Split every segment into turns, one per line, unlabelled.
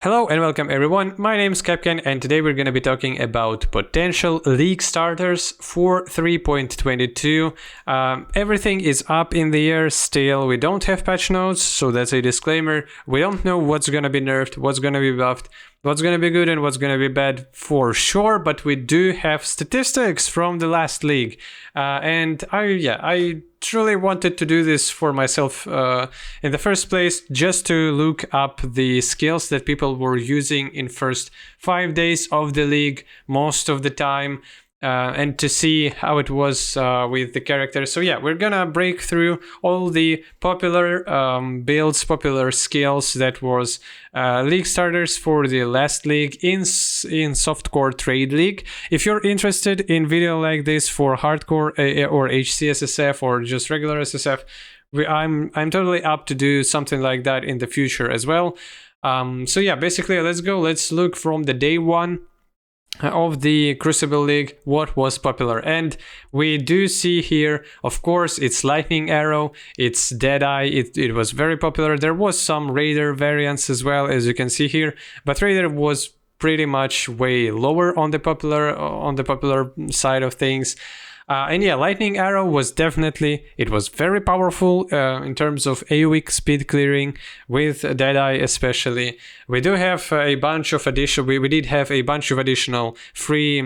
Hello and welcome everyone, my name is Capcan and today we're going to be talking about potential league starters for 3.22. Everything is up in the air still, we don't have patch notes, so that's a disclaimer. We don't know what's going to be nerfed, what's going to be buffed, what's going to be good and what's going to be bad for sure, but we do have statistics from the last league. And I truly wanted to do this for myself in the first place, just to look up the skills that people were using in first 5 days of the league most of the time. And to see how it was with the characters. So yeah, we're gonna break through all the popular builds, popular skills that was league starters for the last league in softcore trade league. If you're interested in video like this for hardcore or HCSSF or just regular SSF, I'm totally up to do something like that in the future as well. So yeah, basically let's look from the day one of the Crucible League what was popular, and we do see here, of course, it's Lightning Arrow, it's Deadeye, it was very popular. There was some Raider variants as well, as you can see here, but Raider was pretty much way lower on the popular side of things. And yeah, Lightning Arrow was definitely, it was very powerful in terms of AoE speed clearing with Deadeye especially. We do have a bunch of additional, we did have a bunch of additional free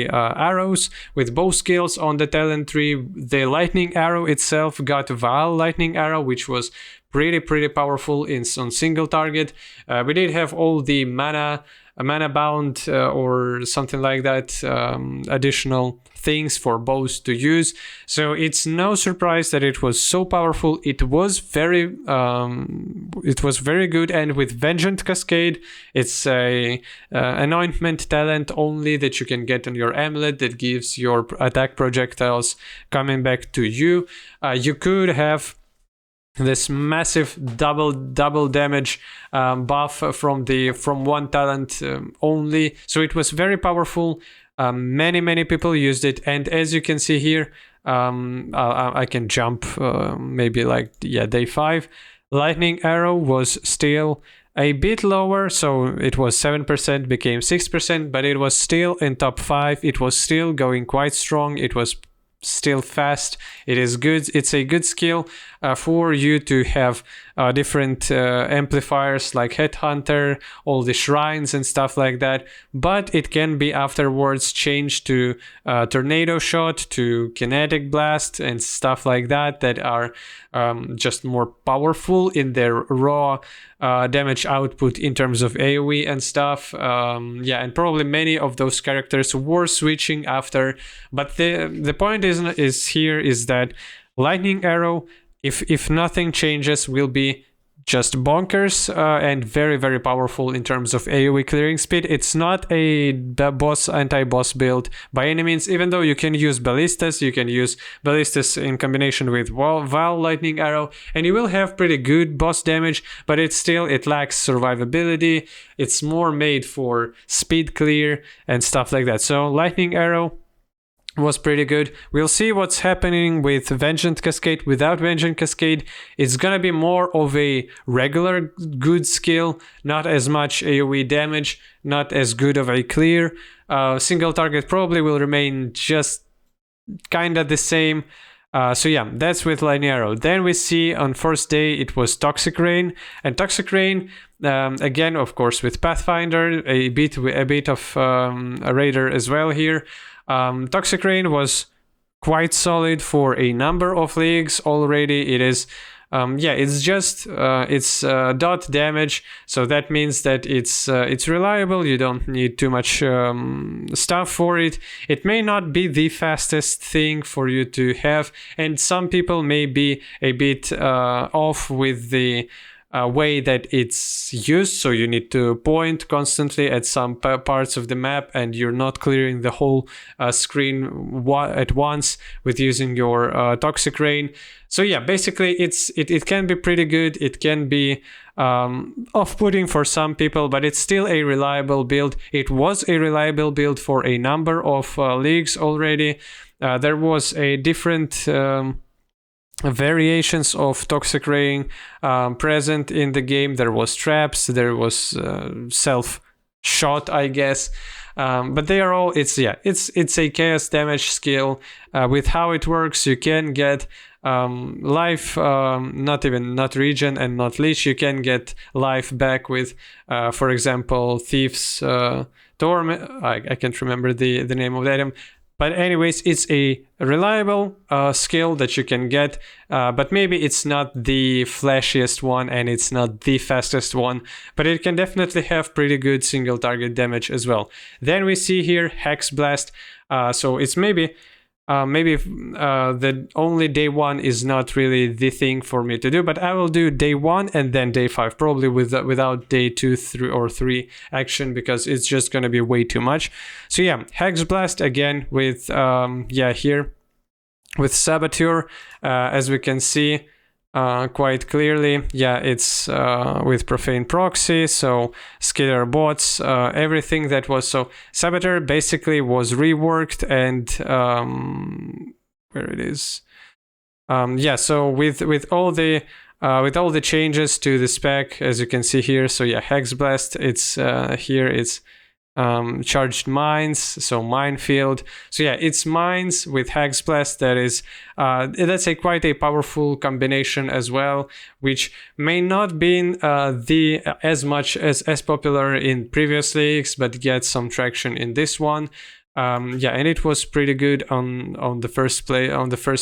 arrows with bow skills on the talent tree. The Lightning Arrow itself got Val Lightning Arrow, which was pretty powerful on single target. We did have all the mana bound or something like that, additional things for bows to use. So it's no surprise that it was so powerful. It was very good, and with Vengeance Cascade, it's a anointment talent only that you can get on your amulet that gives your attack projectiles coming back to you. You could have this massive double damage buff from one talent only, so it was very powerful. Many people used it, and as you can see here, I can jump maybe like day 5. Lightning Arrow was still a bit lower, so it was 7%, became 6%, but it was still in top 5. It was still going quite strong. It was still fast. It is good. It's a good skill for you to have different amplifiers like Headhunter, all the shrines and stuff like that, but it can be afterwards changed to Tornado Shot, to Kinetic Blast and stuff like that are just more powerful in their raw damage output in terms of AoE and stuff. And probably many of those characters were switching after, but the point is that Lightning Arrow, if nothing changes, will be just bonkers and very powerful in terms of AoE clearing speed. It's not a anti-boss build by any means, even though you can use Ballistas. You can use Ballistas in combination with Val Lightning Arrow, and you will have pretty good boss damage, but it lacks survivability. It's more made for speed clear and stuff like that. So Lightning Arrow was pretty good. We'll see what's happening with Vengeance Cascade. Without Vengeance Cascade, it's gonna be more of a regular good skill, not as much AoE damage, not as good of a clear. Single target probably will remain just kinda the same. So yeah, that's with Lightning Arrow. Then we see on first day it was Toxic Rain, and Toxic Rain again, of course, with Pathfinder, a bit of a Raider as well here. Toxic Rain was quite solid for a number of leagues already. It is it's just it's dot damage, so that means that it's reliable. You don't need too much stuff for it. It may not be the fastest thing for you to have, and some people may be a bit off with the way that it's used, so you need to point constantly at some parts of the map and you're not clearing the whole screen at once with using your Toxic Rain. So yeah, basically it can be pretty good. It can be off-putting for some people, but it's still a reliable build. It was a reliable build for a number of leagues already. There was a different variations of toxic rain present in the game. There was traps, there was self shot, I guess, but they are all, it's a chaos damage skill. With how it works, you can get life, not regen and not leech. You can get life back with for example, Thief's Torment. I can't remember the name of the item. But anyways, it's a reliable skill that you can get, but maybe it's not the flashiest one and it's not the fastest one, but it can definitely have pretty good single target damage as well. Then we see here Hex Blast, so it's maybe the only day 1 is not really the thing for me to do, but I will do day 1 and then day 5, probably without day 2, 3 or 3 action, because it's just gonna be way too much. So yeah, Hex Blast again with here with Saboteur, as we can see quite clearly. Yeah, it's with Profane Proxy, so Scalar Bots, everything that was. So Saboteur basically was reworked, and where it is. So with all the changes to the spec, as you can see here. So yeah, Hex Blast, it's here it's charged mines, so minefield. So yeah, it's mines with Hex Blast. That's quite a powerful combination as well, which may not be as much as popular in previous leagues, but gets some traction in this one. And it was pretty good on the first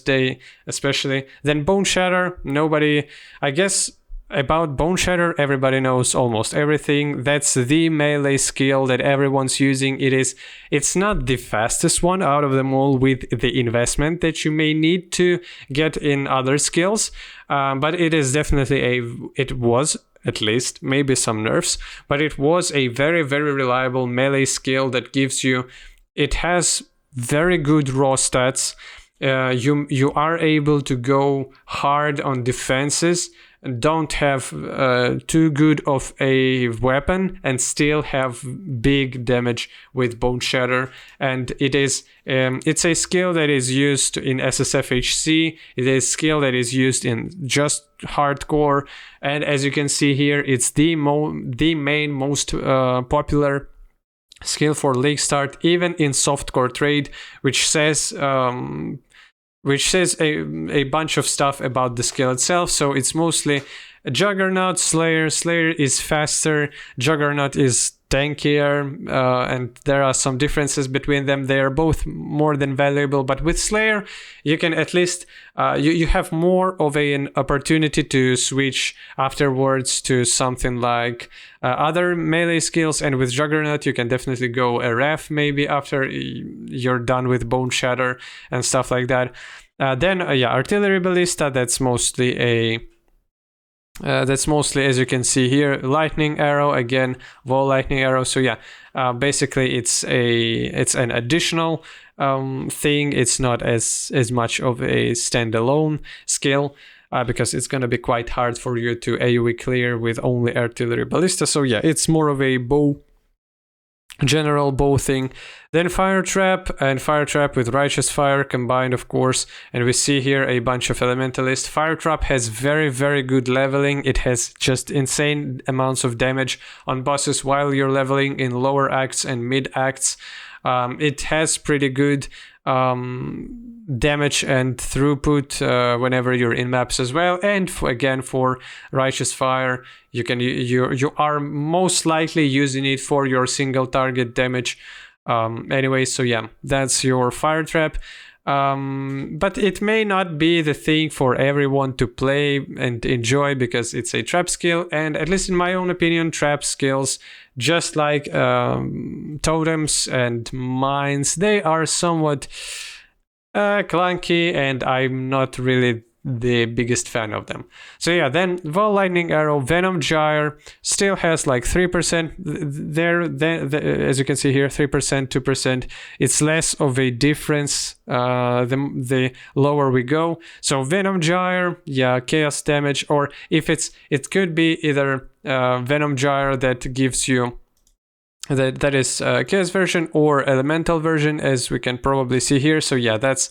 day especially. Then Boneshatter, I guess about Boneshatter, everybody knows almost everything. That's the melee skill that everyone's using. It's not the fastest one out of them all with the investment that you may need to get in other skills, but it is definitely it was, at least, maybe some nerfs, but it was a very, very reliable melee skill that gives you, it has very good raw stats. You are able to go hard on defenses, don't have too good of a weapon, and still have big damage with Boneshatter. And it's a skill that is used in SSFHC. It is a skill that is used in just hardcore, and as you can see here, it's the main most popular skill for league start, even in softcore trade, which says a bunch of stuff about the skill itself. So it's mostly Juggernaut, Slayer. Slayer is faster, Juggernaut is tankier, and there are some differences between them. They are both more than valuable, but with Slayer you can at least you have more of an opportunity to switch afterwards to something like other melee skills, and with Juggernaut you can definitely go RF maybe after you're done with Boneshatter and stuff like that. Then Artillery Ballista, that's mostly, as you can see here, Lightning Arrow, again, Wall Lightning Arrow. So yeah, basically it's an additional thing. It's not as much of a standalone skill, because it's going to be quite hard for you to AoE clear with only Artillery Ballista. So yeah, it's more of a general bow thing. Then Fire Trap, and Fire Trap with Righteous Fire combined, of course, and we see here a bunch of Elementalists. Fire Trap has very, very good leveling. It has just insane amounts of damage on bosses while you're leveling in lower acts and mid acts. It has pretty good damage and throughput whenever you're in maps as well. And again, for Righteous Fire, you are most likely using it for your single target damage. Anyway, so yeah, that's your Fire Trap. But it may not be the thing for everyone to play and enjoy, because it's a trap skill, and at least in my own opinion, trap skills, just like totems and mines, they are somewhat clunky, and I'm not really the biggest fan of them. So yeah, then Wall Lightning Arrow, Venom Gyre still has like 3% there, as you can see here, 3%, 2%. It's less of a difference the lower we go. So Venom Gyre, yeah, chaos damage, or if it could be either Venom Gyre that gives you that is chaos version or elemental version, as we can probably see here. So yeah, that's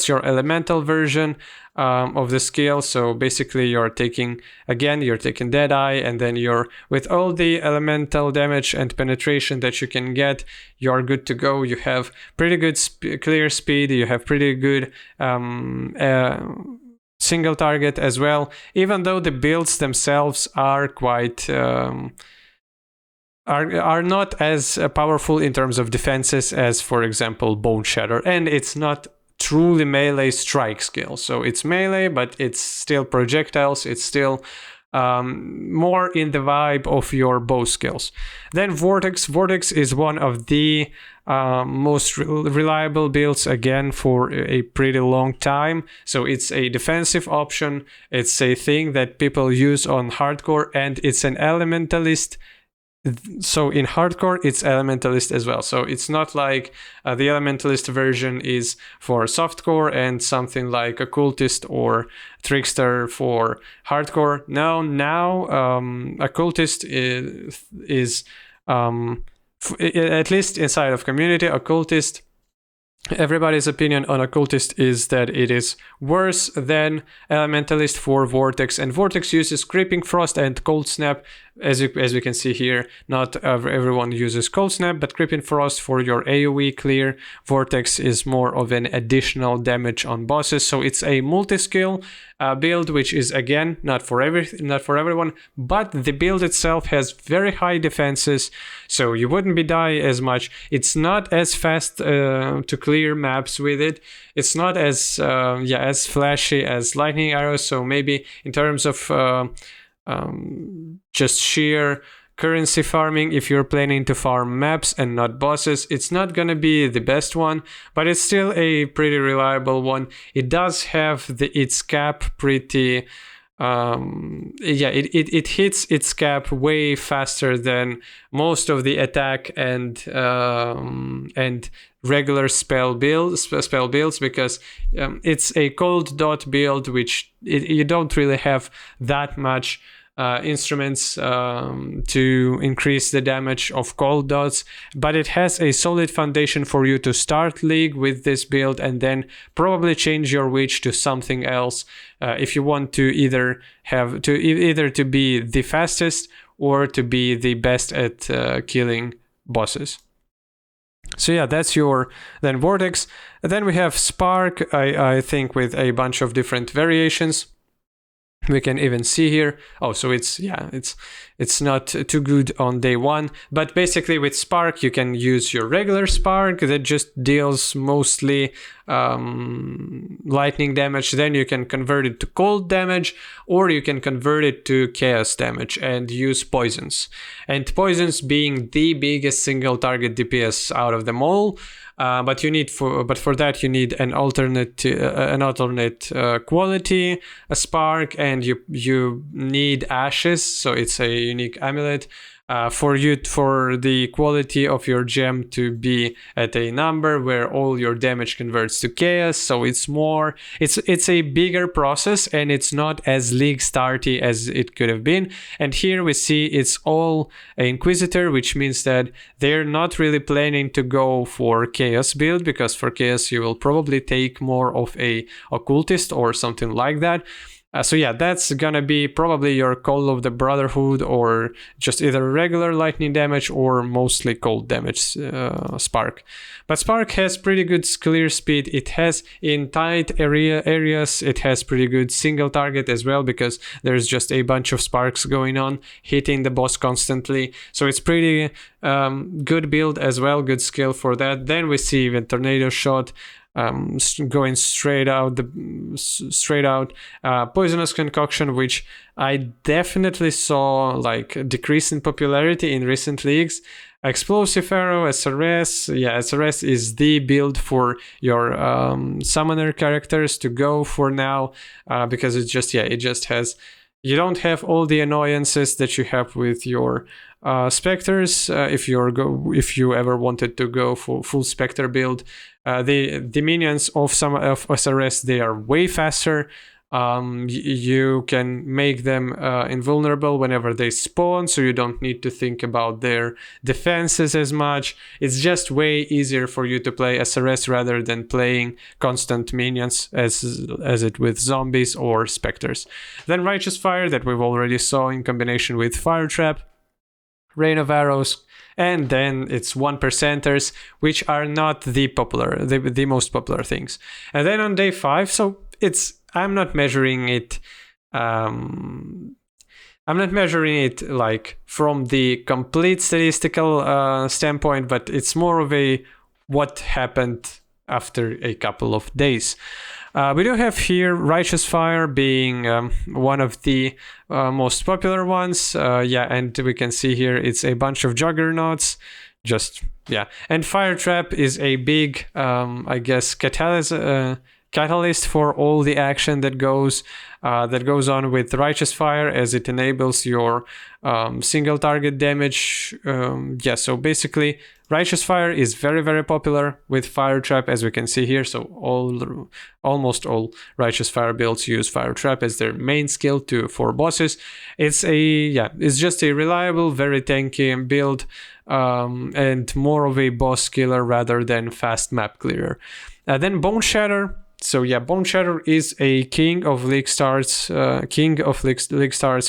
your elemental version of the skill. So basically you're taking Deadeye, and then you're, with all the elemental damage and penetration that you can get, you're good to go. You have pretty good clear speed, you have pretty good single target as well, even though the builds themselves are quite are not as powerful in terms of defenses as, for example, Boneshatter. And it's not truly melee strike skill. So it's melee, but it's still projectiles. It's still more in the vibe of your bow skills. Then Vortex. Vortex is one of the most reliable builds, again, for a pretty long time. So it's a defensive option. It's a thing that people use on hardcore, and it's an elementalist. So in hardcore, it's elementalist as well. So it's not like the elementalist version is for softcore and something like occultist or trickster for hardcore. No, now occultist is at least inside of community, occultist, everybody's opinion on occultist is that it is worse than elementalist for Vortex, and Vortex uses creeping frost and cold snap. As we can see here, not everyone uses cold snap, but creeping frost for your AoE clear. Vortex is more of an additional damage on bosses, so it's a multi-skill build, which is, again, not for everyone, but the build itself has very high defenses, so you wouldn't be dying as much. It's not as fast to clear maps with it. It's not as as flashy as lightning arrows, so maybe in terms of just sheer currency farming, if you're planning to farm maps and not bosses, it's not gonna be the best one, but it's still a pretty reliable one. It does have its cap pretty it hits its cap way faster than most of the attack and regular spell builds, because it's a cold dot build, which you don't really have that much instruments to increase the damage of cold dots, but it has a solid foundation for you to start League with this build, and then probably change your witch to something else if you want to either to be the fastest or to be the best at killing bosses. So yeah, that's your then Vortex. Then we have Spark, I think, with a bunch of different variations. We can even see here. Oh, so it's not too good on day one, but basically with Spark you can use your regular Spark that just deals mostly lightning damage. Then you can convert it to cold damage, or you can convert it to chaos damage and use poisons. And poisons being the biggest single target DPS out of them all. But for that you need an alternate quality, a Spark, and you need ashes. So it's a unique amulet for the quality of your gem to be at a number where all your damage converts to chaos. So it's a bigger process, and it's not as league starty as it could have been. And here we see it's all Inquisitor, which means that they're not really planning to go for chaos build, because for chaos you will probably take more of a occultist or something like that. So yeah, that's gonna be probably your Call of the Brotherhood, or just either regular lightning damage or mostly cold damage Spark. But Spark has pretty good clear speed. It has in tight areas, it has pretty good single target as well, because there's just a bunch of sparks going on, hitting the boss constantly. So it's pretty good build as well, good skill for that. Then we see even Tornado Shot, going straight out Poisonous Concoction, which I definitely saw like a decrease in popularity in recent leagues. Explosive Arrow, SRS. Yeah, SRS is the build for your summoner characters to go for now, because it just has, you don't have all the annoyances that you have with your specters. If you ever wanted to go for full specter build, the minions of SRS, they are way faster. You can make them invulnerable whenever they spawn, so you don't need to think about their defenses as much. It's just way easier for you to play SRS rather than playing constant minions as it with zombies or specters. Then Righteous Fire, that we've already saw in combination with Fire Trap, Rain of Arrows, and then it's 1%ers, which are not the most popular things. And then on day 5, so I'm not measuring it like from the complete statistical standpoint, but it's more of a what happened after a couple of days. We do have here Righteous Fire being one of the most popular ones. And we can see here it's a bunch of juggernauts. And Fire Trap is a big, catalyst for all the action that goes on with Righteous Fire, as it enables your single target damage. So basically Righteous Fire is very, very popular with Fire Trap, as we can see here. So almost all Righteous Fire builds use Fire Trap as their main skill for bosses. It's just a reliable, very tanky build, and more of a boss killer rather than fast map clearer. Then Boneshatter. So Boneshatter is a king of League Stars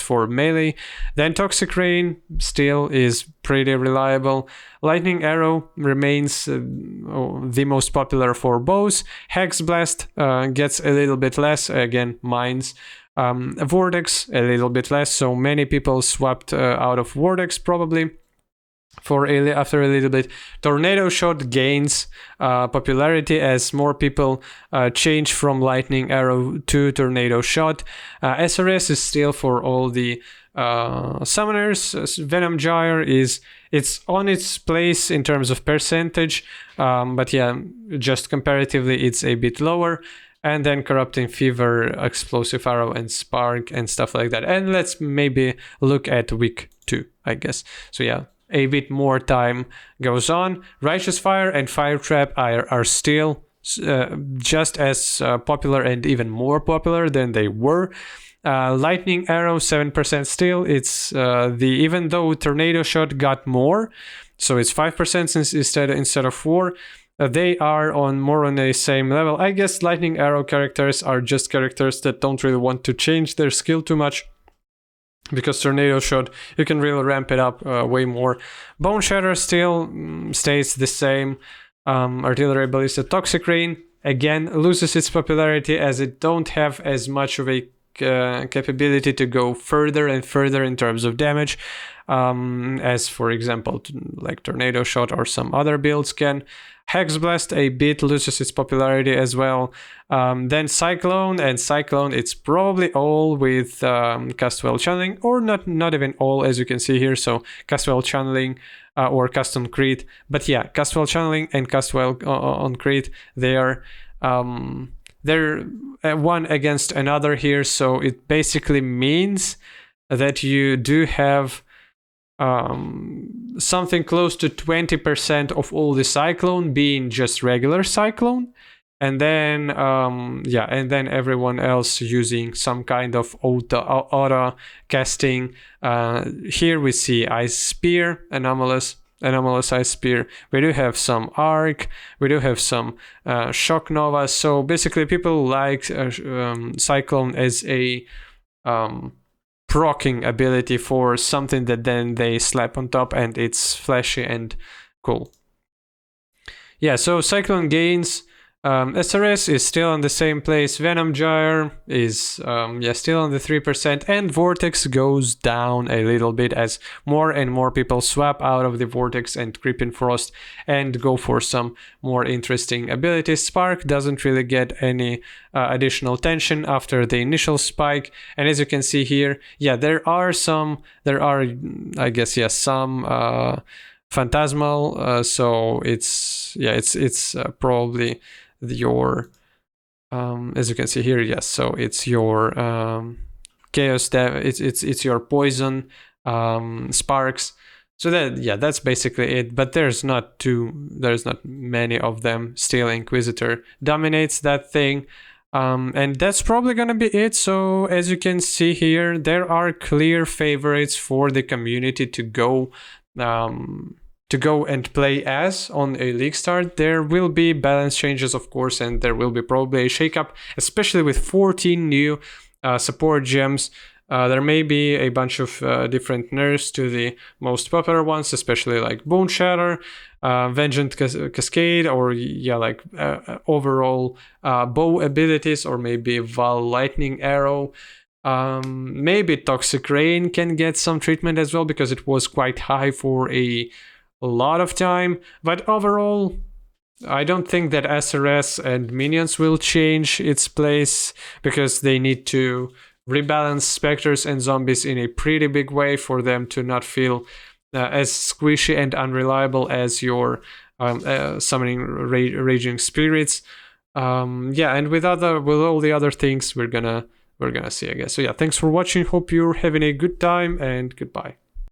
for melee. Then Toxic Rain still is pretty reliable. Lightning Arrow remains the most popular for bows. Hex Blast gets a little bit less, again, mines. Vortex a little bit less, so many people swapped out of Vortex probably. After a little bit. Tornado Shot gains popularity as more people change from Lightning Arrow to Tornado Shot. SRS is still for all the summoners. Venom Gyre it's on its place in terms of percentage, but just comparatively it's a bit lower. And then Corrupting Fever, Explosive Arrow, and Spark and stuff like that. And let's maybe look at week 2, I guess. So a bit more time goes on. Righteous Fire and Fire Trap are still just as popular and even more popular than they were. Lightning Arrow 7% still. It's even though Tornado Shot got more, so it's 5% instead of 4. They are more on the same level. I guess Lightning Arrow characters are just characters that don't really want to change their skill too much, because Tornado Shot, you can really ramp it up way more. Boneshatter still stays the same. Artillery Ballista. Toxic Rain, again, loses its popularity as it don't have as much of a capability to go further and further in terms of damage, as for example, like Tornado Shot or some other builds can. Hex Blast a bit loses its popularity as well. Then Cyclone, it's probably all with Castwell Channeling, or not even all, as you can see here. So Castwell Channeling or Cast on Crit. But Castwell Channeling and Castwell on Crit, they're one against another here. So it basically means that you do have something close to 20% of all the Cyclone being just regular Cyclone, and then everyone else using some kind of auto casting. Here we see Ice Spear, anomalous Ice Spear. We do have some Arc, we do have some Shock Nova. So basically people like Cyclone as a proccing ability for something that then they slap on top, and it's flashy and cool. So Cyclone gains. SRS is still on the same place. Venom Gyre is still on the 3%, and Vortex goes down a little bit as more and more people swap out of the Vortex and Creeping Frost and go for some more interesting abilities. Spark doesn't really get any additional tension after the initial spike, and as you can see here, there are some Phantasmal, so it's probably your as you can see here, so it's your chaos it's your poison sparks. So that's basically it, but there's not many of them. Still Inquisitor dominates that thing. And that's probably gonna be it. So as you can see here, there are clear favorites for the community to go and play as on a league start. There will be balance changes, of course, and there will be probably a shakeup, especially with 14 new support gems. There may be a bunch of different nerfs to the most popular ones, especially like Boneshatter, Vengeance Cascade, or overall bow abilities, or maybe Val Lightning Arrow. Maybe Toxic Rain can get some treatment as well, because it was quite high for a lot of time. But overall, I don't think that SRS and minions will change its place, because they need to rebalance specters and zombies in a pretty big way for them to not feel as squishy and unreliable as your summoning raging spirits. And with all the other things we're gonna see, I guess. So yeah, thanks for watching. Hope you're having a good time, and goodbye.